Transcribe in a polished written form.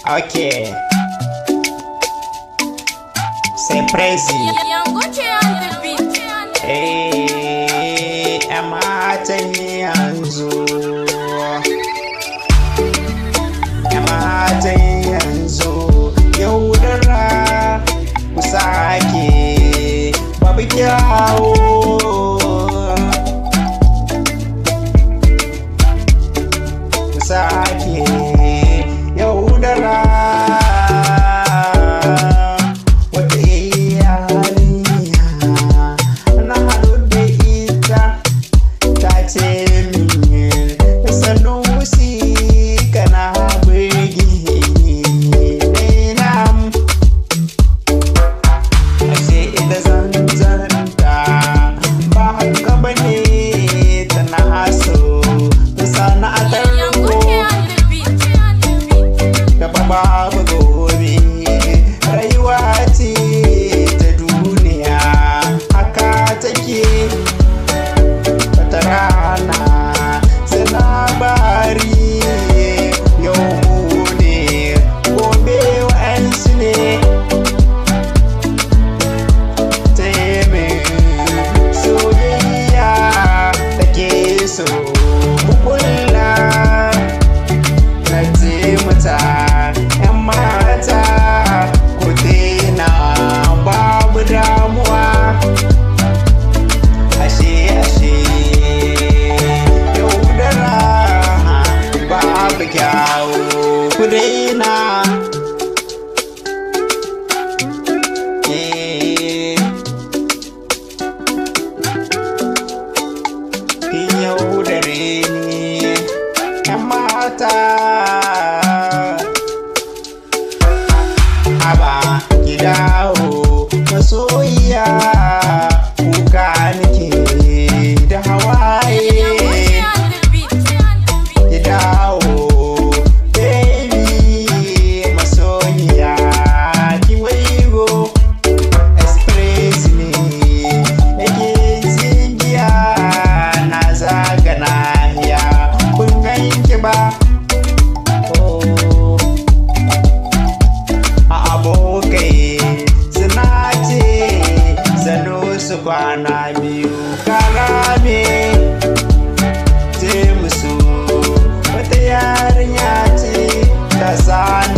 Okay. Say Prezi. Hey, am I yanzu? Am I yanzu? Yaudara ku sake babu kyawu. Ku sake yaudara. Kudena yaudare ni ‘yan mata, haba ki dawo masoyiya, kuka nake da hawaye. Ki dawo su kwana biyu karame je musu wata yarinya ce ta sa